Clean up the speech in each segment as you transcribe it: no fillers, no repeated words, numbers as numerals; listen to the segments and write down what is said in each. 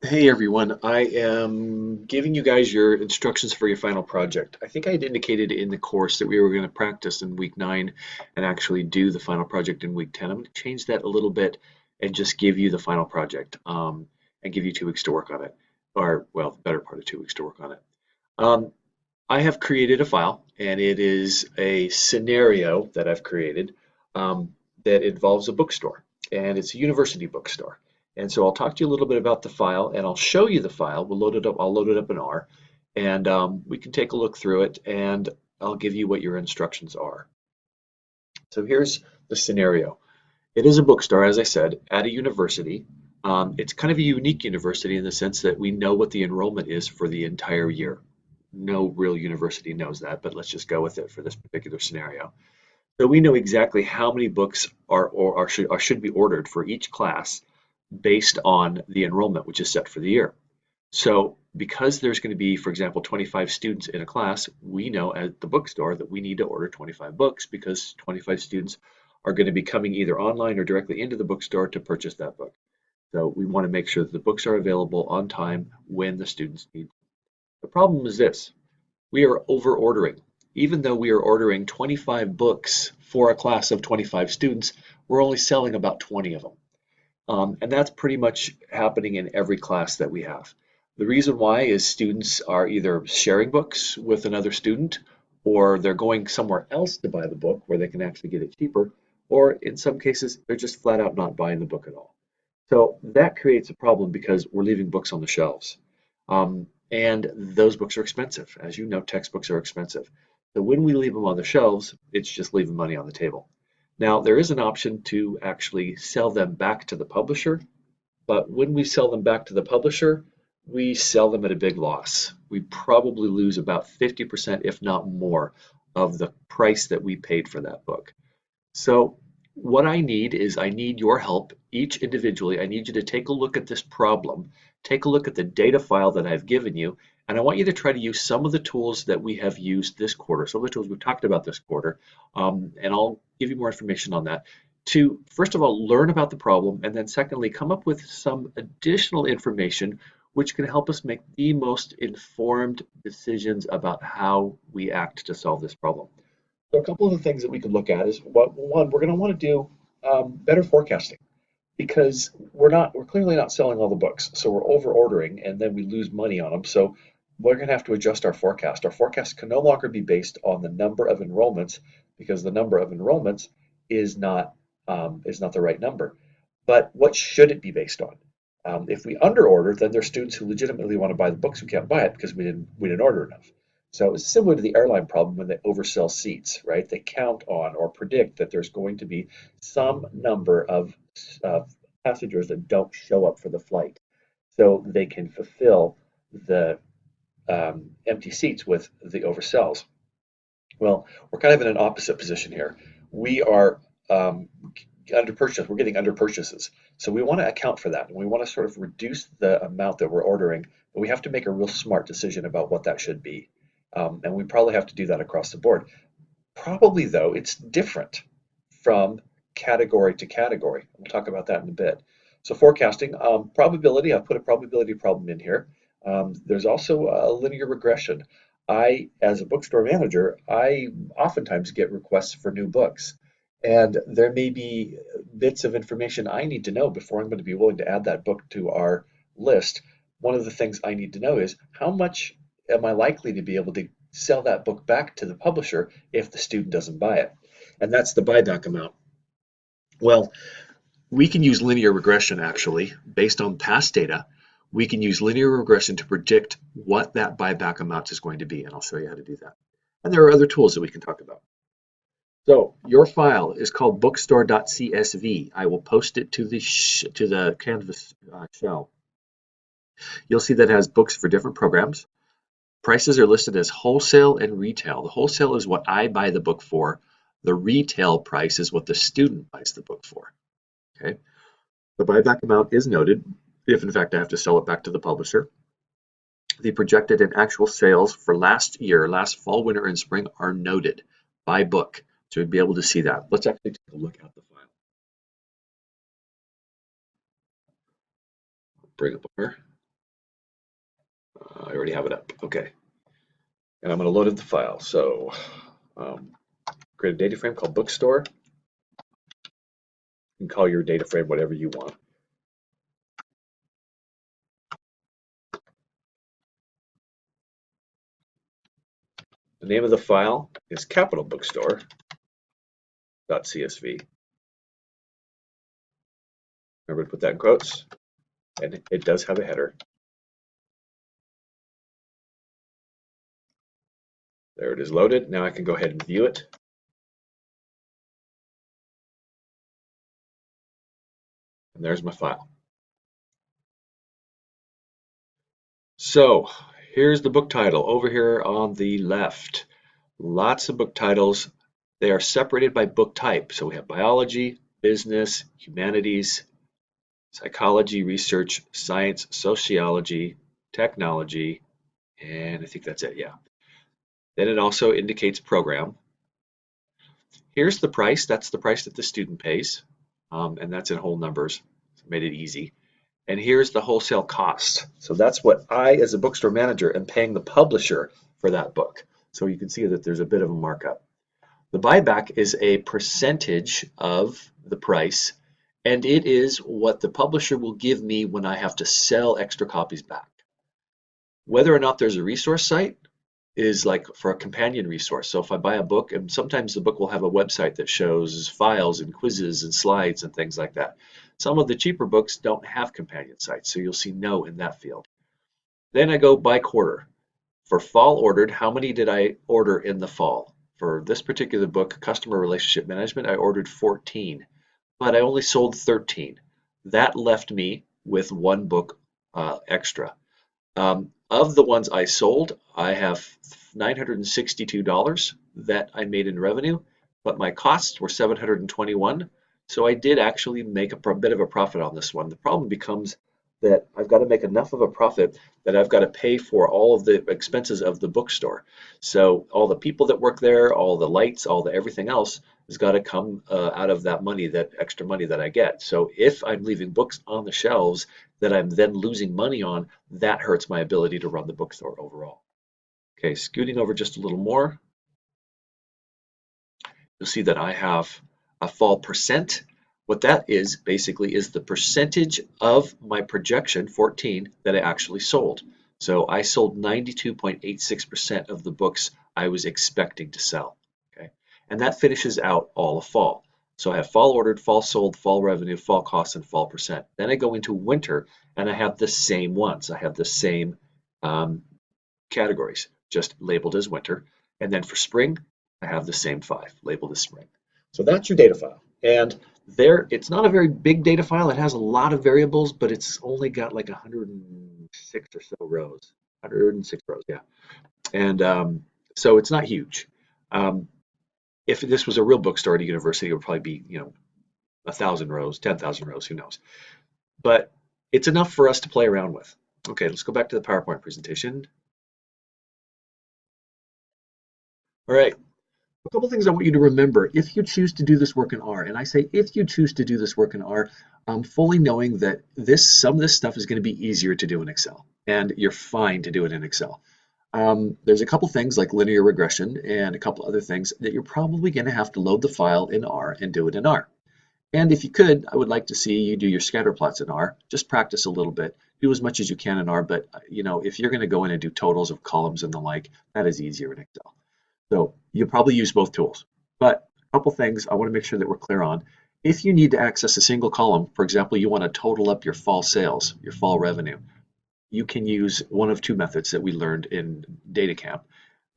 Hey everyone, I am giving you guys your instructions for your final project. I think I had indicated in the course that we were going to practice in week 9 and actually do the final project in week 10. I'm going to change that a little bit and just give you the final project and give you 2 weeks to work on it, or well, the better part of 2 weeks to work on it. Um, I have created a file and it is a scenario that I've created that involves a bookstore and it's a university bookstore. And so I'll talk to you a little bit about the file and I'll show you the file. We'll load it up. I'll load it up in R and we can take a look through it and I'll give you what your instructions are. So here's the scenario. It is a bookstore, as I said, at a university. It's kind of a unique university in the sense that we know what the enrollment is for the entire year. No real university knows that, but let's just go with it for this particular scenario. So we know exactly how many books should be ordered for each class based on the enrollment, which is set for the year. So because there's going to be, for example, 25 students in a class, we know at the bookstore that we need to order 25 books because 25 students are going to be coming either online or directly into the bookstore to purchase that book. So we want to make sure that the books are available on time when the students need them. The problem is this: we are over ordering. Even though we are ordering 25 books for a class of 25 students, we're only selling about 20 of them. And that's pretty much happening in every class that we have. The reason why is students are either sharing books with another student, or they're going somewhere else to buy the book where they can actually get it cheaper, or in some cases, they're just flat out not buying the book at all. So that creates a problem because we're leaving books on the shelves. And those books are expensive. As you know, textbooks are expensive. So when we leave them on the shelves, it's just leaving money on the table. Now, there is an option to actually sell them back to the publisher, but when we sell them back to the publisher, we sell them at a big loss. We probably lose about 50%, if not more, of the price that we paid for that book. So what I need is I need your help, each individually. I need you to take a look at this problem, take a look at the data file that I've given you, and I want you to try to use some of the tools that we have used this quarter, some of the tools we've talked about this quarter, and I'll give you more information on that, to first of all learn about the problem, and then secondly come up with some additional information which can help us make the most informed decisions about how we act to solve this problem. So a couple of the things that we could look at is one, we're going to want to do better forecasting because we're clearly not selling all the books, so we're over ordering and then we lose money on them. So we're going to have to adjust our forecast. Our forecast can no longer be based on the number of enrollments because the number of enrollments is not the right number. But what should it be based on? If we under order, then there's students who legitimately want to buy the books who can't buy it because we didn't order enough. So it's similar to the airline problem when they oversell seats, right? They count on or predict that there's going to be some number of passengers that don't show up for the flight, so they can fulfill the empty seats with the oversells. Well, we're kind of in an opposite position here. We are under purchase. We're getting under purchases. So we want to account for that and we want to sort of reduce the amount that we're ordering, but we have to make a real smart decision about what that should be. And we probably have to do that across the board. Probably, though, it's different from category to category. We'll talk about that in a bit. So forecasting, probability, I've put a probability problem in here. There's also a linear regression. As a bookstore manager, I oftentimes get requests for new books. And there may be bits of information I need to know before I'm going to be willing to add that book to our list. One of the things I need to know is how much am I likely to be able to sell that book back to the publisher if the student doesn't buy it? And that's the buyback amount. Well, we can use linear regression actually, based on past data. We can use linear regression to predict what that buyback amount is going to be, and I'll show you how to do that. And there are other tools that we can talk about. So your file is called bookstore.csv. I will post it to the Canvas shell. You'll see that it has books for different programs. Prices are listed as wholesale and retail. The wholesale is what I buy the book for. The retail price is what the student buys the book for. Okay. The buyback amount is noted if in fact I have to sell it back to the publisher. The projected and actual sales for last year, last fall, winter, and spring are noted by book. So we'd be able to see that. Let's actually take a look at the file. Bring up our I already have it up. Okay. And I'm going to load up the file. So um, create a data frame called bookstore. You can call your data frame whatever you want. The name of the file is capital bookstore.csv. Remember to put that in quotes. And it does have a header. There it is loaded. Now I can go ahead and view it. And there's my file. So here's the book title over here on the left. Lots of book titles. They are separated by book type. So we have biology, business, humanities, psychology, research, science, sociology, technology, and I think that's it, yeah. Then it also indicates program. Here's the price. That's the price that the student pays, and that's in whole numbers. So made it easy. And here's the wholesale cost. So that's what I, as a bookstore manager, am paying the publisher for that book. So you can see that there's a bit of a markup. The buyback is a percentage of the price, and it is what the publisher will give me when I have to sell extra copies back. Whether or not there's a resource site is like for a companion resource. So if I buy a book, and sometimes the book will have a website that shows files and quizzes and slides and things like that. Some of the cheaper books don't have companion sites, so you'll see no in that field. Then I go by quarter. For fall ordered, how many did I order in the fall? For this particular book, Customer Relationship Management, I ordered 14, but I only sold 13. That left me with one book extra. Of the ones I sold, I have $962 that I made in revenue, but my costs were $721. So I did actually make a bit of a profit on this one. The problem becomes that I've got to make enough of a profit that I've got to pay for all of the expenses of the bookstore. So all the people that work there, all the lights, all the everything else has got to come out of that money, that extra money that I get. So if I'm leaving books on the shelves that I'm then losing money on, that hurts my ability to run the bookstore overall. Okay, scooting over just a little more, you'll see that I have a fall percent. What that is basically is the percentage of my projection, 14, that I actually sold. So I sold 92.86% of the books I was expecting to sell. Okay, and that finishes out all of fall. So I have fall ordered, fall sold, fall revenue, fall cost, and fall percent. Then I go into winter and I have the same ones. I have the same categories, just labeled as winter. And then for spring, I have the same 5 labeled as spring. So that's your data file. And there, it's not a very big data file. It has a lot of variables, but it's only got like 106 or so rows. 106 rows, yeah. And so it's not huge. If this was a real bookstore at a university, it would probably be, 1,000 rows, 10,000 rows, who knows. But it's enough for us to play around with. Okay, let's go back to the PowerPoint presentation. All right, a couple things I want you to remember if you choose to do this work in R, and I say if you choose to do this work in R, fully knowing that some of this stuff is going to be easier to do in Excel, and you're fine to do it in Excel. There's a couple things like linear regression and a couple other things that you're probably going to have to load the file in R and do it in R. And if you could, I would like to see you do your scatter plots in R. Just practice a little bit. Do as much as you can in R, but if you're going to go in and do totals of columns and the like, that is easier in Excel. So you'll probably use both tools. But a couple things I want to make sure that we're clear on. If you need to access a single column, for example, you want to total up your fall sales, your fall revenue, you can use one of two methods that we learned in data camp.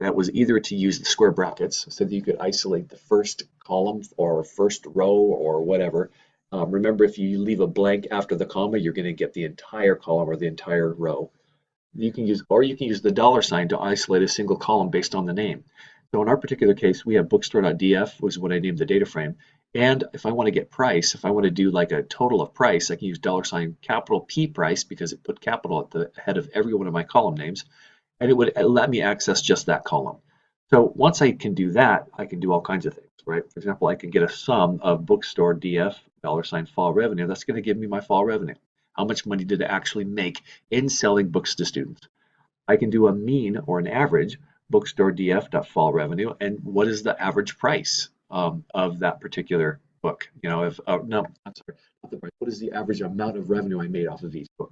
That was either to use the square brackets so that you could isolate the first column or first row or whatever. Remember, if you leave a blank after the comma, you're going to get the entire column or the entire row. You can use the dollar sign to isolate a single column based on the name. So in our particular case, we have bookstore.df was what I named the data frame. And if I want to get price, if I want to do like a total of price, I can use capital P price because it put capital at the head of every one of my column names, and it would let me access just that column. So once I can do that, I can do all kinds of things, right? For example, I can get a sum of bookstore DF $fall revenue. That's going to give me my fall revenue. How much money did I actually make in selling books to students? I can do a mean or an average, bookstore df.fall revenue, and what is the average price of that particular book? You know, if no, I'm sorry, not the price. What is the average amount of revenue I made off of each book?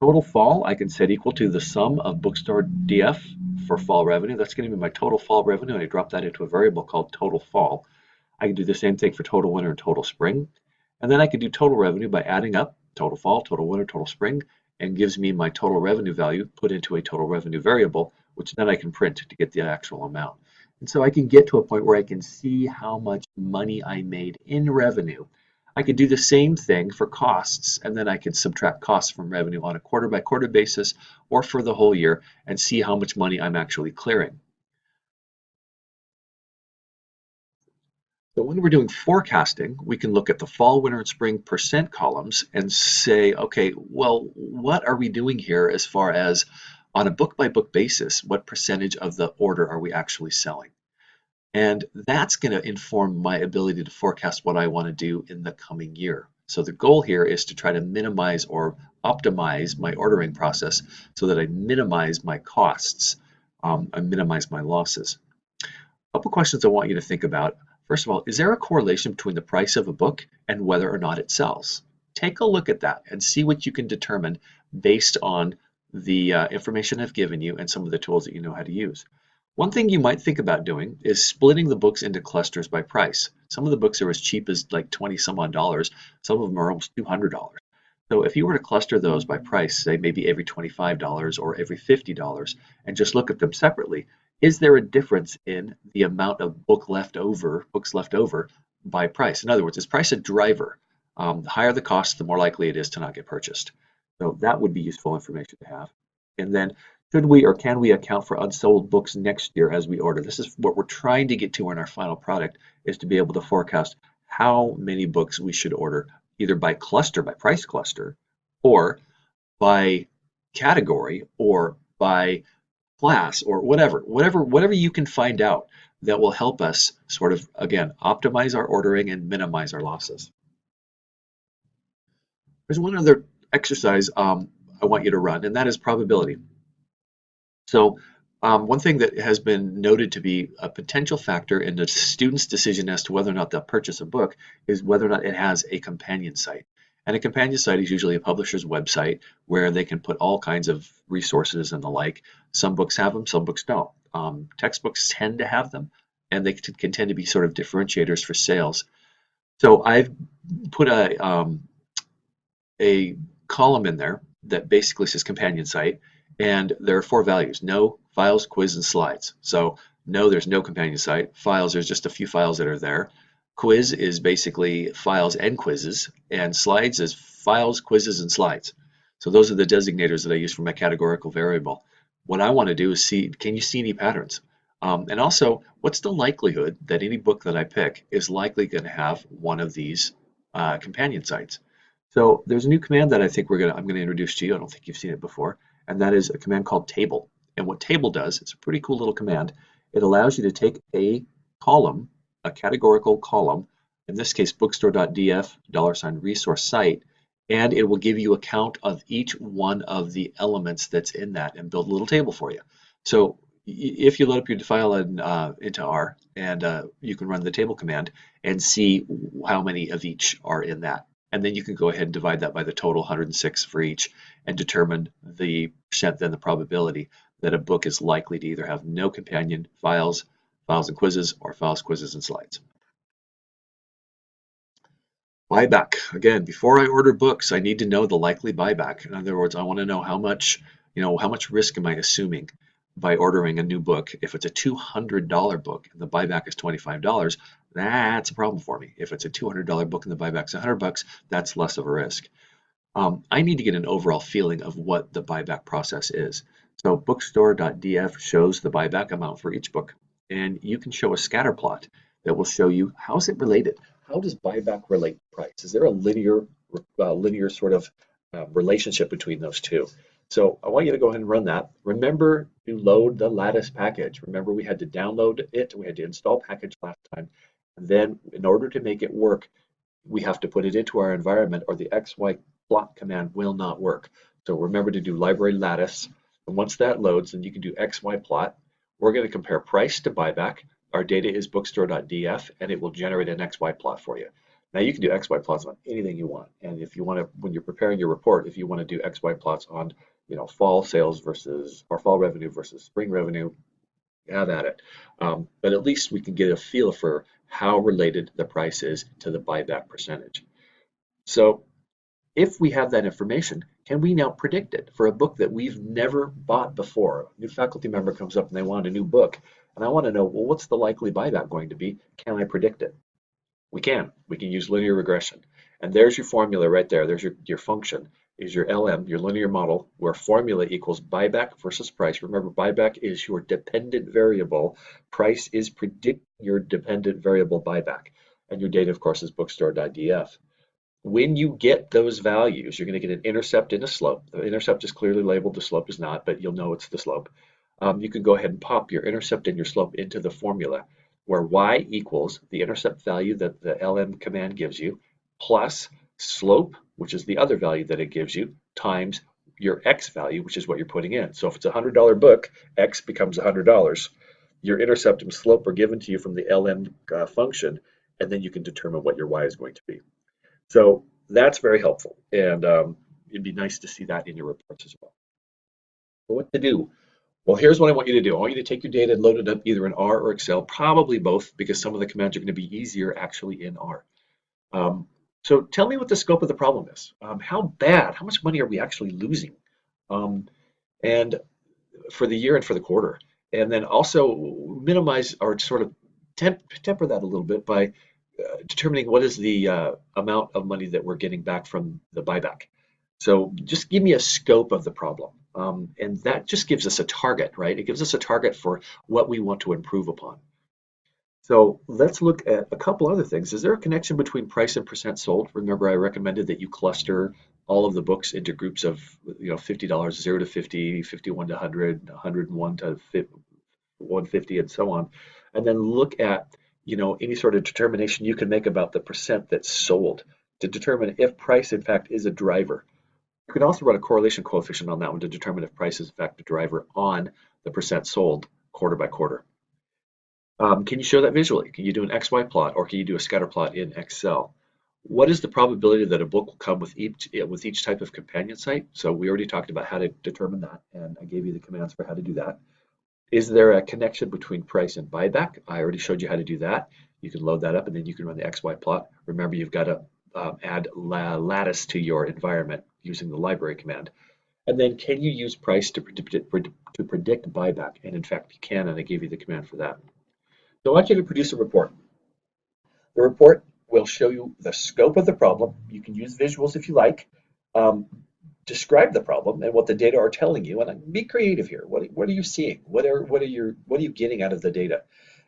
Total fall, I can set equal to the sum of bookstore DF for fall revenue. That's going to be my total fall revenue, and I drop that into a variable called total fall. I can do the same thing for total winter and total spring. And then I can do total revenue by adding up total fall, total winter, total spring, and gives me my total revenue value put into a total revenue variable, which then I can print to get the actual amount. And so I can get to a point where I can see how much money I made in revenue. I could do the same thing for costs, and then I could subtract costs from revenue on a quarter by quarter basis or for the whole year and see how much money I'm actually clearing. So when we're doing forecasting, we can look at the fall, winter, and spring percent columns and say, okay, well, what are we doing here as far as on a book by book basis, what percentage of the order are we actually selling? And that's going to inform my ability to forecast what I want to do in the coming year. So the goal here is to try to minimize or optimize my ordering process so that I minimize my costs and minimize my losses. A couple questions I want you to think about. First of all, is there a correlation between the price of a book and whether or not it sells? Take a look at that and see what you can determine based on the information I've given you and some of the tools that you know how to use. One thing you might think about doing is splitting the books into clusters by price. Some of the books are as cheap as like 20 some odd dollars. Some of them are almost $200. So if you were to cluster those by price, say maybe every $25 or every $50, and just look at them separately, is there a difference in the amount of books left over by price? In other words, is price a driver? The higher the cost, the more likely it is to not get purchased. So that would be useful information to have. And then should we or can we account for unsold books next year as we order? This is what we're trying to get to in our final product, is to be able to forecast how many books we should order, either by cluster, by price cluster, or by category, or by class, or whatever you can find out that will help us sort of, again, optimize our ordering and minimize our losses. There's one other exercise I want you to run, and that is probability. So one thing that has been noted to be a potential factor in the student's decision as to whether or not they'll purchase a book is whether or not it has a companion site. And a companion site is usually a publisher's website where they can put all kinds of resources and the like. Some books have them, some books don't. Textbooks tend to have them, and they can tend to be sort of differentiators for sales. So I've put a column in there that basically says companion site, and there are 4 values: no, files, quiz, and slides. So no, there's no companion site. Files, there's just a few files that are there. Quiz is basically files and quizzes, and slides is files, quizzes, and slides. So those are the designators that I use for my categorical variable. What I want to do is see, can you see any patterns? And also, what's the likelihood that any book that I pick is likely going to have one of these companion sites? So there's a new command that I think I'm going to introduce to you. I don't think you've seen it before, and that is a command called table. And what table does, it's a pretty cool little command. It allows you to take a column, a categorical column, in this case bookstore.df $resource site, and it will give you a count of each one of the elements that's in that and build a little table for you. So if you load up your file into R, and you can run the table command and see how many of each are in that. And then you can go ahead and divide that by the total, 106 for each, and determine the percent, then the probability that a book is likely to either have no companion files, files and quizzes, or files, quizzes, and slides. Buyback. Again, before I order books, I need to know the likely buyback. In other words, I want to know how much risk am I assuming by ordering a new book. If it's a $200 book and the buyback is $25, that's a problem for me. If it's a $200 book and the buyback's $100, that's less of a risk. I need to get an overall feeling of what the buyback process is. So bookstore.df shows the buyback amount for each book, and you can show a scatter plot that will show you how is it related. How does buyback relate to price? Is there a linear sort of relationship between those two? So I want you to go ahead and run that. Remember to load the Lattice package. Remember, we had to download it, we had to install package last time, and then in order to make it work, we have to put it into our environment, or the XY plot command will not work. So remember to do library lattice And once that loads, then you can do XY plot. We're going to compare price to buyback. Our data is bookstore.df, and it will generate an XY plot for you. Now you can do XY plots on anything you want. And if you want to, when you're preparing your report, if you want to do XY plots on, fall sales versus, or fall revenue versus spring revenue, have at it. But at least we can get a feel for how related the price is to the buyback percentage. So if we have that information, can we now predict it for a book that we've never bought before? A new faculty member comes up and they want a new book, and I want to know, well, what's the likely buyback going to be? Can I predict it? We can. We can use linear regression. And there's your formula right there. There's your function, is your LM, your linear model, where formula equals buyback versus price. Remember, buyback is your dependent variable. Price is predicting your dependent variable buyback. And your data, of course, is bookstore.df. When you get those values, you're going to get an intercept and a slope. The intercept is clearly labeled, the slope is not, but you'll know it's the slope. You can go ahead and pop your intercept and your slope into the formula, where y equals the intercept value that the lm command gives you, plus slope, which is the other value that it gives you, times your x value, which is what you're putting in. So if it's a $100 book, x becomes $100. Your intercept and slope are given to you from the lm function, and then you can determine what your y is going to be. So that's very helpful, and it'd be nice to see that in your reports as well. So what to do? Well, here's what I want you to do. I want you to take your data and load it up either in R or Excel, probably both, because some of the commands are going to be easier actually in R. So tell me what the scope of the problem is. How much money are we actually losing? And for the year and for the quarter. And then also minimize or sort of temper that a little bit by determining what is the amount of money that we're getting back from the buyback. So just give me a scope of the problem. And that just gives us a target, right? It gives us a target for what we want to improve upon. So let's look at a couple other things. Is there a connection between price and percent sold? Remember, I recommended that you cluster all of the books into groups of $50, 0 to 50, 51 to 100, 101 to 150, and so on. And then look at any sort of determination you can make about the percent that's sold to determine if price in fact is a driver. You can also run a correlation coefficient on that one to determine if price is in fact a driver on the percent sold quarter by quarter. Can you show that visually? Can you do an XY plot, or can you do a scatter plot in Excel? What is the probability that a book will come with each type of companion site? So we already talked about how to determine that, and I gave you the commands for how to do that. Is there a connection between price and buyback? I already showed you how to do that. You can load that up, and then you can run the XY plot. Remember, you've got to add lattice to your environment using the library command. And then can you use price to predict buyback? And in fact, you can, and I gave you the command for that. So I want you to produce a report. The report will show you the scope of the problem. You can use visuals if you like. Describe the problem and what the data are telling you, and be creative here. What are you seeing? What are you getting out of the data?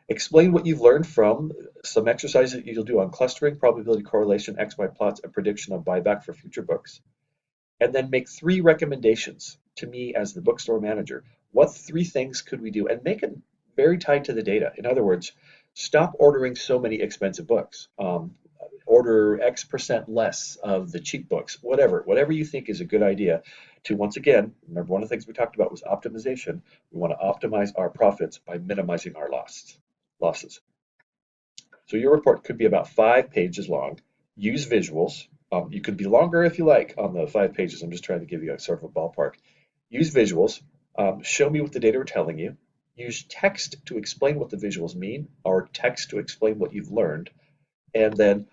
Explain what you've learned from some exercises that you'll do on clustering, probability correlation, XY plots, and prediction of buyback for future books. And then make 3 recommendations to me as the bookstore manager. What 3 things could we do? And make it very tied to the data. In other words, stop ordering so many expensive books. Order X% less of the cheap books, whatever you think is a good idea to, once again, remember one of the things we talked about was optimization. We want to optimize our profits by minimizing our losses. So your report could be about 5 pages long. Use visuals. You could be longer if you like on the 5 pages. I'm just trying to give you a sort of a ballpark. Use visuals. Show me what the data are telling you. Use text to explain what the visuals mean, or text to explain what you've learned. And then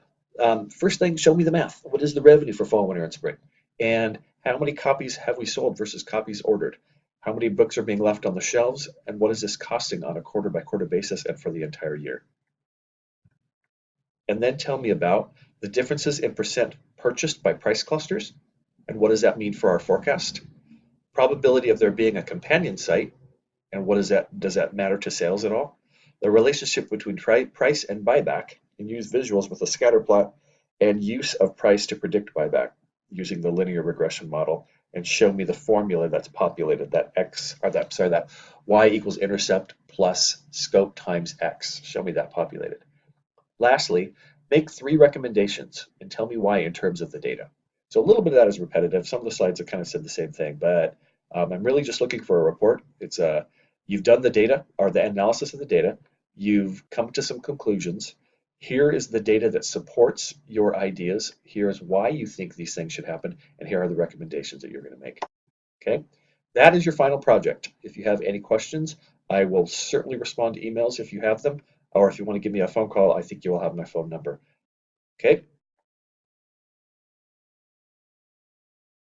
first thing, show me the math. What is the revenue for fall, winter, and spring? And how many copies have we sold versus copies ordered? How many books are being left on the shelves? And what is this costing on a quarter by quarter basis and for the entire year? And then tell me about the differences in percent purchased by price clusters. And what does that mean for our forecast? Probability of there being a companion site. And what does that matter to sales at all? The relationship between price and buyback, and use visuals with a scatter plot, and use of price to predict buyback using the linear regression model, and show me the formula that's populated, that y equals intercept plus scope times x. Show me that populated. Lastly, make 3 recommendations and tell me why in terms of the data. So a little bit of that is repetitive. Some of the slides have kind of said the same thing, but I'm really just looking for a report. It's you've done the data or the analysis of the data. You've come to some conclusions. Here is the data that supports your ideas. Here is why you think these things should happen, and here are the recommendations that you're going to make. Okay, that is your final project. If you have any questions, I will certainly respond to emails if you have them, or if you want to give me a phone call, I think you will have my phone number. Okay,